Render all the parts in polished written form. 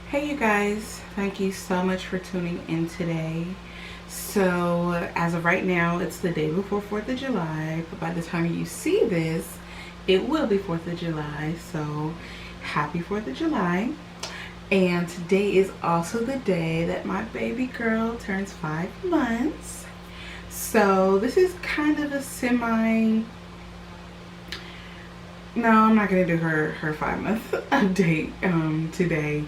Hey you guys, thank you so much for tuning in today. So, as of right now, it's the day before 4th of July, but by the time you see this, it will be 4th of July. So, happy 4th of July. And today is also the day that my baby girl turns 5 months. So, this is kind of a semi. No, I'm not going to do her 5 month update today.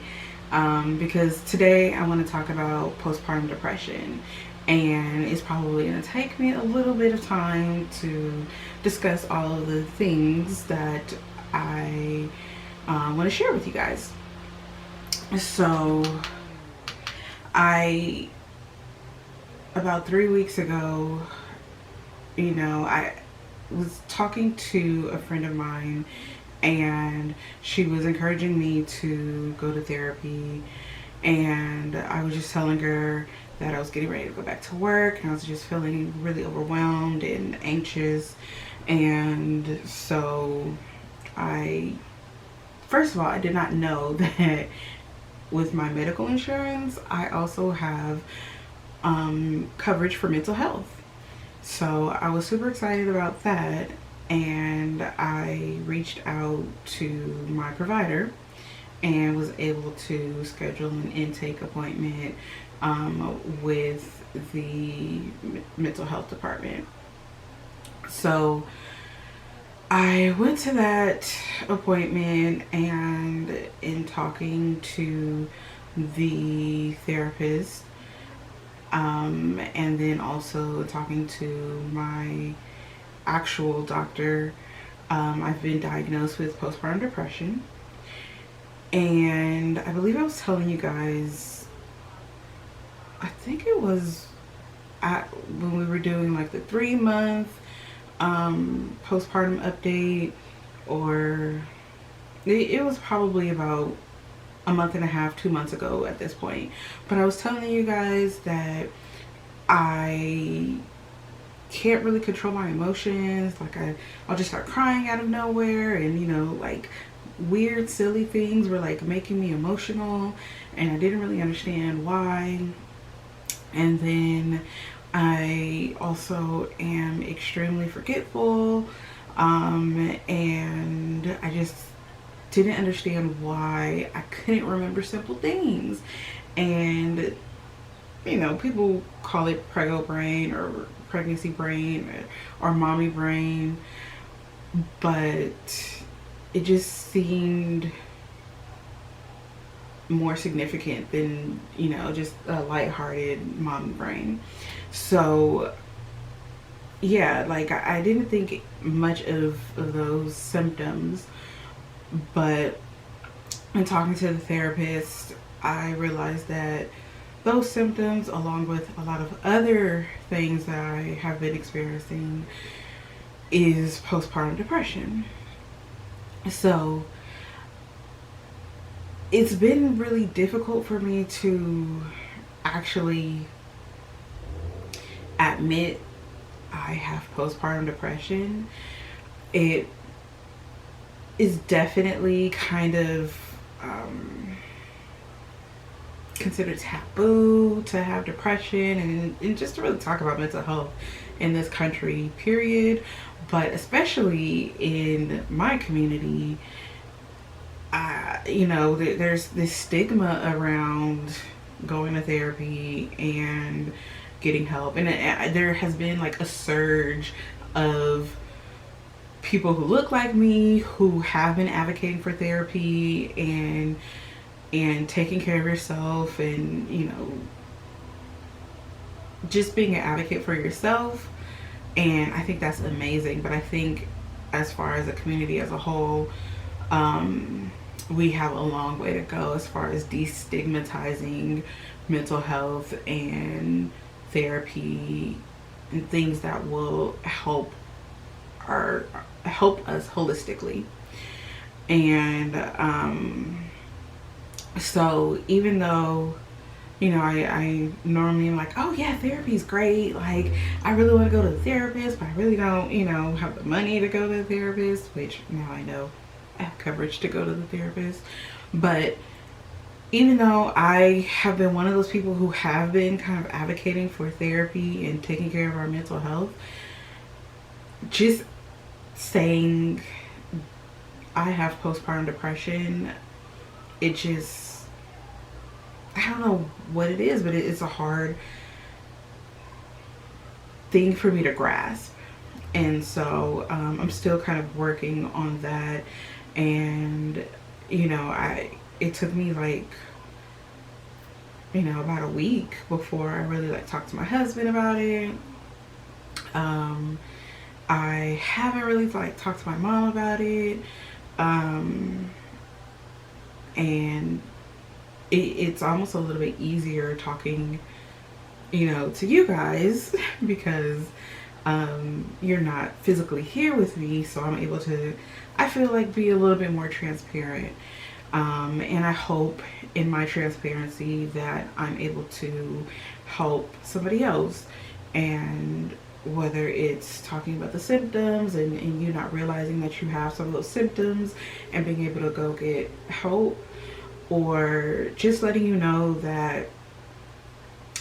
Because today I want to talk about postpartum depression, and it's probably going to take me a little bit of time to discuss all of the things that I want to share with you guys. So, I about 3 weeks ago, I was talking to a friend of mine, and she was encouraging me to go to therapy, and I was just telling her that I was getting ready to go back to work, and I was just feeling really overwhelmed and anxious. And so I first of all, I did not know that with my medical insurance I also have coverage for mental health. So I was super excited about that, and I reached out to my provider and was able to schedule an intake appointment with the mental health department. So I went to that appointment, and in talking to the therapist, and then also talking to my actual doctor, I've been diagnosed with postpartum depression. And I believe I was telling you guys, I think it was when we were doing like the 3 month postpartum update, or it was probably about a month and a half, 2 months ago at this point. But I was telling you guys that I can't really control my emotions. Like I'll just start crying out of nowhere, and like weird, silly things were like making me emotional, and I didn't really understand why. And then I also am extremely forgetful, and I just didn't understand why I couldn't remember simple things. And people call it prego brain or pregnancy brain, or mommy brain, but it just seemed more significant than just a lighthearted mommy brain. So yeah, like I didn't think much of those symptoms, but in talking to the therapist, I realized that those symptoms, along with a lot of other things that I have been experiencing, is postpartum depression. So it's been really difficult for me to actually admit I have postpartum depression. It is definitely kind of considered taboo to have depression, and just to really talk about mental health in this country, period. But especially in my community, there's this stigma around going to therapy and getting help. And there has been like a surge of people who look like me who have been advocating for therapy and taking care of yourself, and just being an advocate for yourself. And I think that's amazing. But I think as far as a community as a whole, we have a long way to go as far as destigmatizing mental health and therapy and things that will help us holistically. And so even though I normally am like, oh yeah, therapy is great. Like, I really want to go to the therapist, but I really don't, have the money to go to the therapist, which now I know I have coverage to go to the therapist. But even though I have been one of those people who have been kind of advocating for therapy and taking care of our mental health, just saying I have postpartum depression, it just, I don't know what it is, but it's a hard thing for me to grasp. And so I'm still kind of working on that. And, it took me like, about a week before I really like talked to my husband about it. I haven't really like talked to my mom about it. And it's almost a little bit easier talking, to you guys because you're not physically here with me, so I'm able to, I feel like, be a little bit more transparent. And I hope in my transparency that I'm able to help somebody else. And whether it's talking about the symptoms and you not realizing that you have some of those symptoms and being able to go get help, or just letting you know that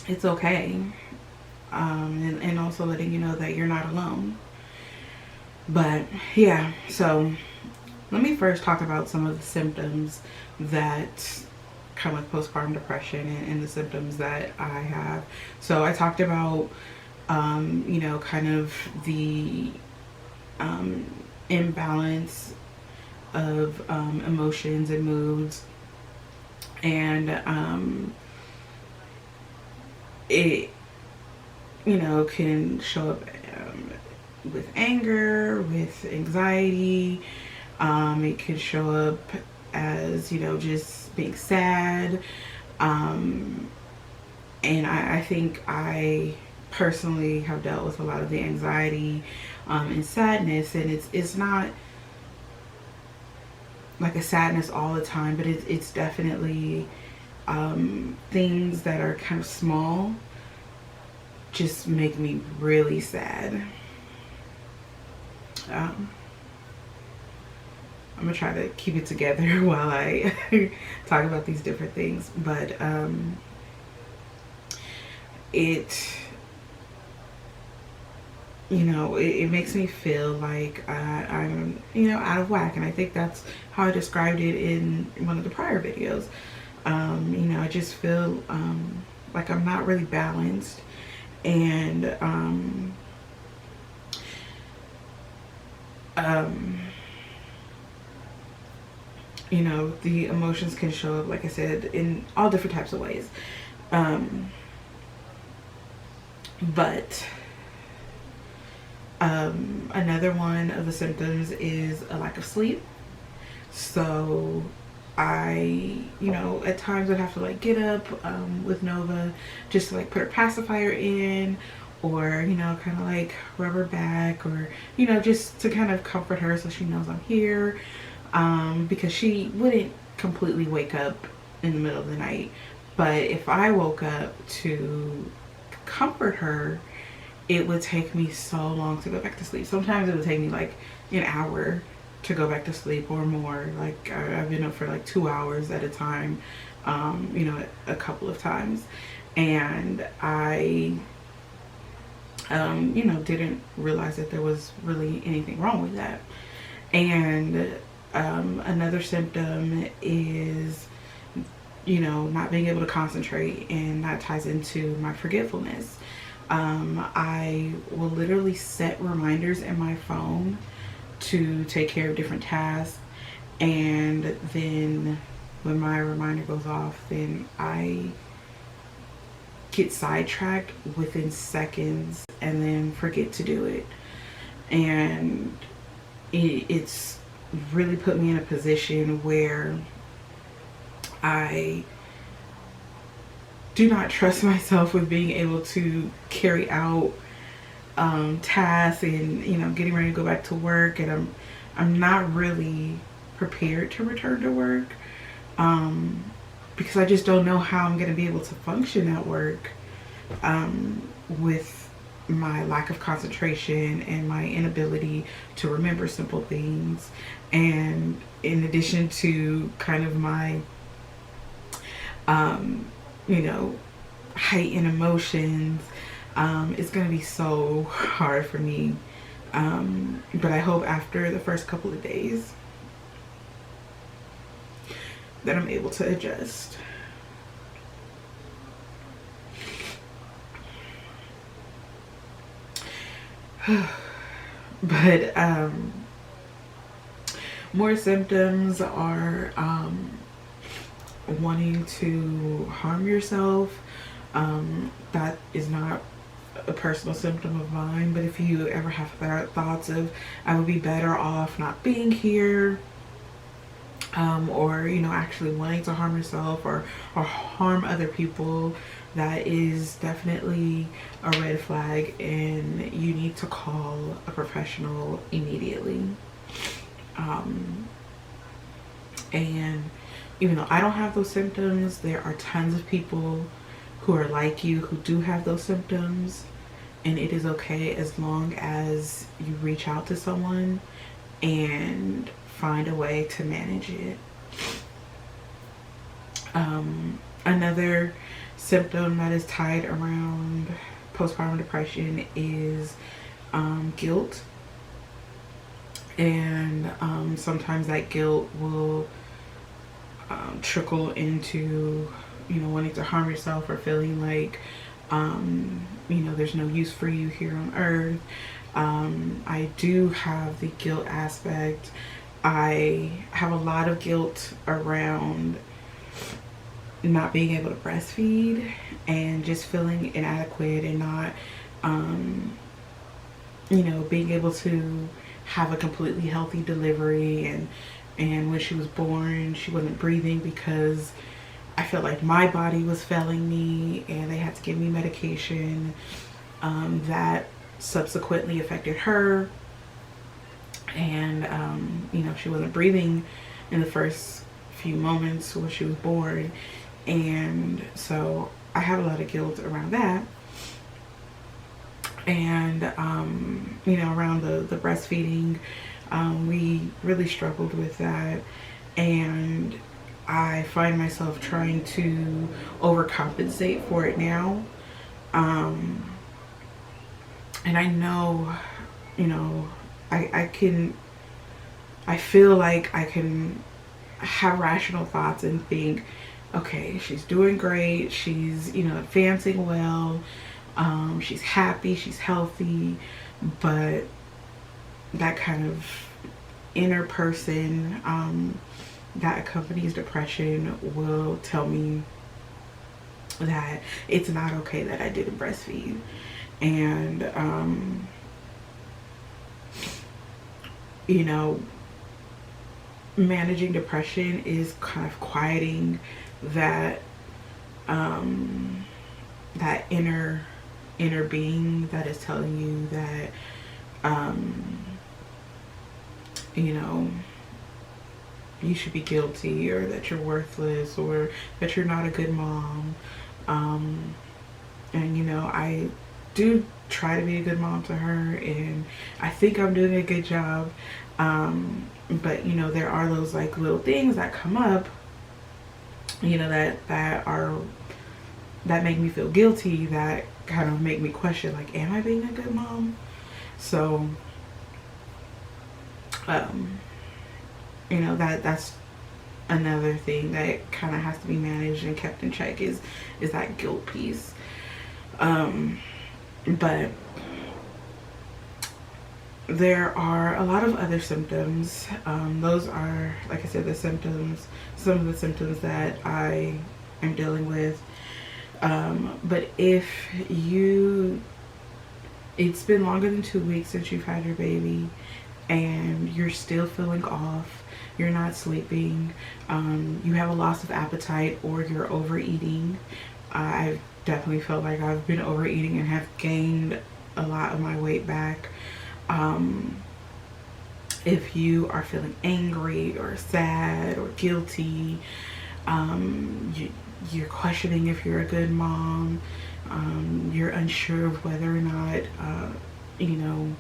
it's okay. And also letting you know that you're not alone. But yeah, so let me first talk about some of the symptoms that come with postpartum depression and the symptoms that I have. So I talked about, kind of the imbalance of emotions and moods. And it, can show up with anger, with anxiety. It can show up as, just being sad. And I think I personally have dealt with a lot of the anxiety and sadness. And it's not like a sadness all the time, but it's definitely things that are kind of small just make me really sad. I'm gonna try to keep it together while I talk about these different things, but it makes me feel like I'm out of whack, and I think that's how I described it in one of the prior videos. I just feel like I'm not really balanced, and the emotions can show up, like I said, in all different types of ways. But another one of the symptoms is a lack of sleep. So I, at times would have to like get up with Nova just to like put her pacifier in, or, kind of like rub her back, or, just to kind of comfort her so she knows I'm here. Because she wouldn't completely wake up in the middle of the night. But if I woke up to comfort her, it would take me so long to go back to sleep. Sometimes it would take me like an hour to go back to sleep or more. Like I've been up for like 2 hours at a time, a couple of times. And I, didn't realize that there was really anything wrong with that. And another symptom is, not being able to concentrate, and that ties into my forgetfulness. I will literally set reminders in my phone to take care of different tasks, and then when my reminder goes off, then I get sidetracked within seconds and then forget to do it. And it's really put me in a position where I do not trust myself with being able to carry out tasks and getting ready to go back to work, and I'm not really prepared to return to work because I just don't know how I'm going to be able to function at work with my lack of concentration and my inability to remember simple things. And in addition to kind of my you know, heightened emotions. It's going to be so hard for me. But I hope after the first couple of days that I'm able to adjust. But more symptoms are wanting to harm yourself. That is not a personal symptom of mine, but if you ever have thoughts of, I would be better off not being here, or, you know, actually wanting to harm yourself or harm other people, that is definitely a red flag, and you need to call a professional immediately. And even though I don't have those symptoms, there are tons of people who are like you who do have those symptoms, and it is okay as long as you reach out to someone and find a way to manage it. Another symptom that is tied around postpartum depression is guilt. And sometimes that guilt will trickle into, you know, wanting to harm yourself or feeling like, you know, there's no use for you here on earth. I do have the guilt aspect. I have a lot of guilt around not being able to breastfeed and just feeling inadequate and not, you know, being able to have a completely healthy delivery. And when she was born, she wasn't breathing because I felt like my body was failing me, and they had to give me medication that subsequently affected her. And you know, she wasn't breathing in the first few moments when she was born, and so I have a lot of guilt around that. And you know, around the breastfeeding, we really struggled with that, and I find myself trying to overcompensate for it now. And I know, you know, I feel like I can have rational thoughts and think, okay, she's doing great, she's, you know, advancing well, she's happy, she's healthy, but that kind of inner person that accompanies depression will tell me that it's not okay that I didn't breastfeed. And you know, managing depression is kind of quieting that that inner being that is telling you that you know, you should be guilty, or that you're worthless, or that you're not a good mom. And you know, I do try to be a good mom to her, and I think I'm doing a good job. But you know, there are those like little things that come up, you know, that make me feel guilty, that kind of make me question, like, am I being a good mom? So you know, that's another thing that kind of has to be managed and kept in check, is that guilt piece. But there are a lot of other symptoms. Those are, like I said, the symptoms, some of the symptoms that I am dealing with. But if it's been longer than 2 weeks since you've had your baby and you're still feeling off, you're not sleeping, you have a loss of appetite, or you're overeating. I've definitely felt like I've been overeating and have gained a lot of my weight back. If you are feeling angry or sad or guilty, you're questioning if you're a good mom, you're unsure of whether or not, you know,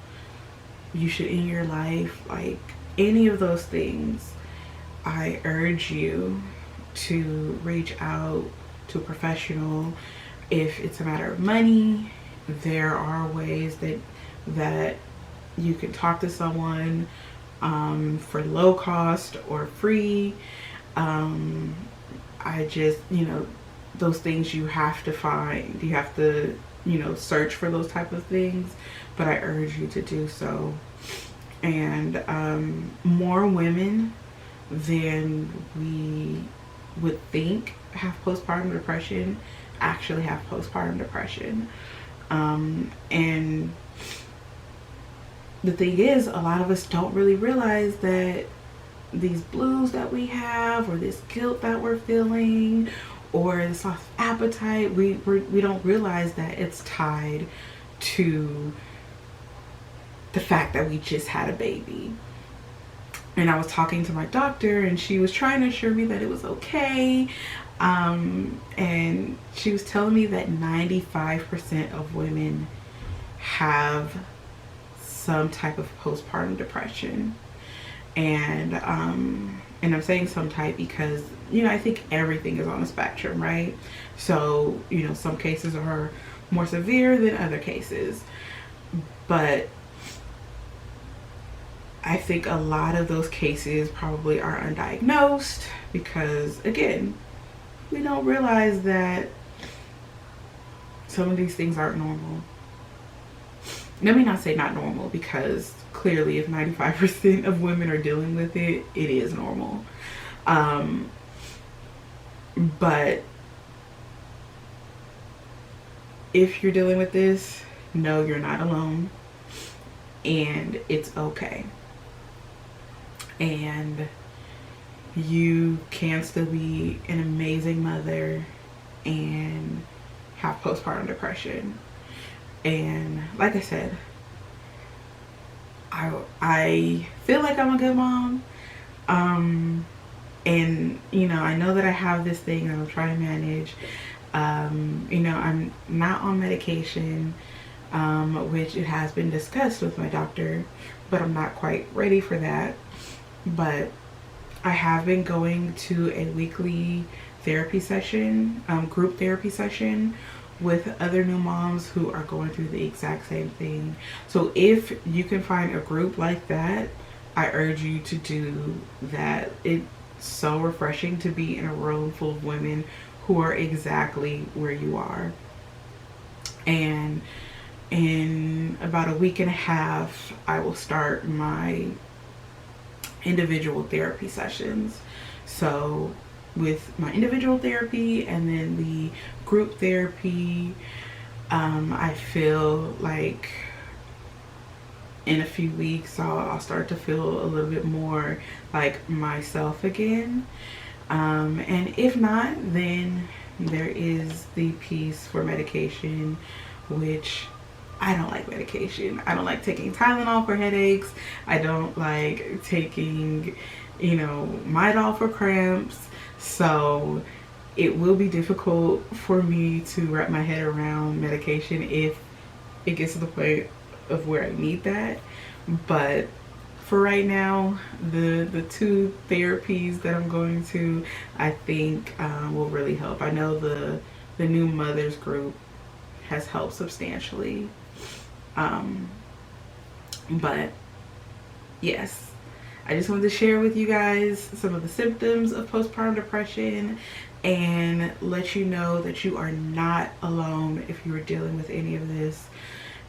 you should end your life, like any of those things, I urge you to reach out to a professional. If it's a matter of money, there are ways that you can talk to someone for low cost or free. I just, those things you have to find. You have to, search for those type of things. But I urge you to do so. And more women than we would think have postpartum depression actually have postpartum depression. And the thing is, a lot of us don't really realize that these blues that we have, or this guilt that we're feeling, or this loss of appetite, we don't realize that it's tied to the fact that we just had a baby. And I was talking to my doctor, and she was trying to assure me that it was okay. And she was telling me that 95% of women have some type of postpartum depression. And I'm saying some type because, I think everything is on a spectrum, right? So, some cases are more severe than other cases. But I think a lot of those cases probably are undiagnosed because, again, we don't realize that some of these things aren't normal. Let me not say not normal, because clearly if 95% of women are dealing with it, it is normal. But if you're dealing with this, know you're not alone, and it's okay. And you can still be an amazing mother and have postpartum depression. And like I said, I feel like I'm a good mom. And I know that I have this thing that I'm trying to manage. I'm not on medication, which it has been discussed with my doctor, but I'm not quite ready for that. But I have been going to a weekly therapy session, group therapy session, with other new moms who are going through the exact same thing. So if you can find a group like that, I urge you to do that. It's so refreshing to be in a room full of women who are exactly where you are. And in about a week and a half, I will start my individual therapy sessions. So with my individual therapy and then the group therapy, I feel like in a few weeks I'll start to feel a little bit more like myself again. And if not, then there is the piece for medication, which I don't like medication. I don't like taking Tylenol for headaches. I don't like taking, Midol for cramps. So it will be difficult for me to wrap my head around medication if it gets to the point of where I need that. But for right now, the two therapies that I'm going to, I think will really help. I know the new mothers group has helped substantially. But yes, I just wanted to share with you guys some of the symptoms of postpartum depression and let you know that you are not alone if you are dealing with any of this,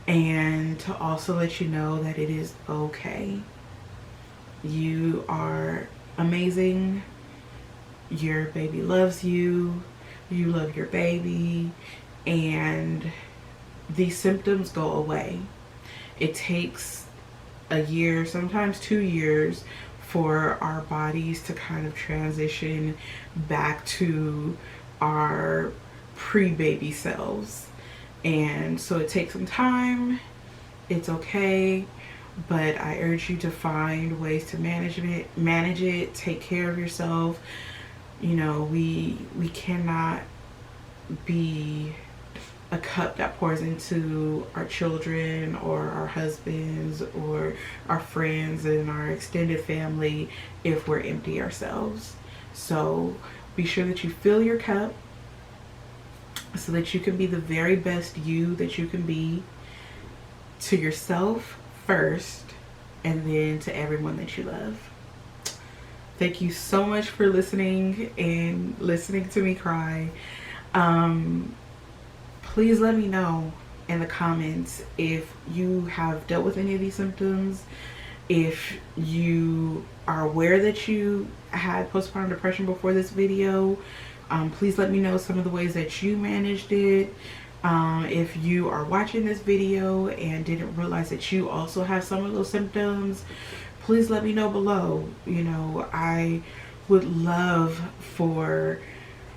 and to also let you know that it is okay. You are amazing. Your baby loves you. You love your baby, and these symptoms go away. It takes a year, sometimes 2 years, for our bodies to kind of transition back to our pre-baby selves. And so it takes some time. It's okay, but I urge you to find ways to manage it, take care of yourself. We cannot be a cup that pours into our children or our husbands or our friends and our extended family if we're empty ourselves. So Be sure that you fill your cup so that you can be the very best you that you can be, to yourself first, and then to everyone that you love. Thank you so much for listening and listening to me cry. Please let me know in the comments if you have dealt with any of these symptoms, if you are aware that you had postpartum depression before this video. Please let me know some of the ways that you managed it. If you are watching this video and didn't realize that you also have some of those symptoms, please let me know below. You know, I would love for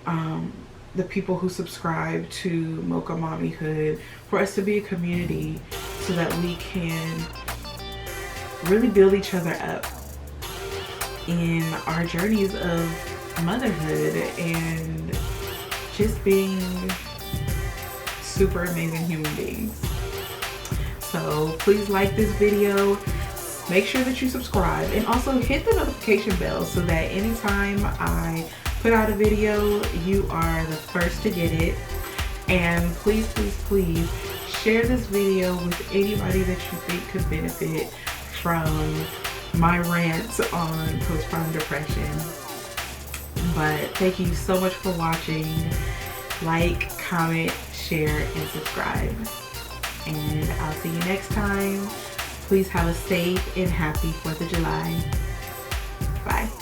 the people who subscribe to Mocha Mommyhood, for us to be a community so that we can really build each other up in our journeys of motherhood and just being super amazing human beings. So please like this video, make sure that you subscribe, and also hit the notification bell so that anytime I put out a video, you are the first to get it. And please, please, please share this video with anybody that you think could benefit from my rants on postpartum depression. But thank you so much for watching. Like, comment, share, and subscribe. And I'll see you next time. Please have a safe and happy 4th of July. Bye.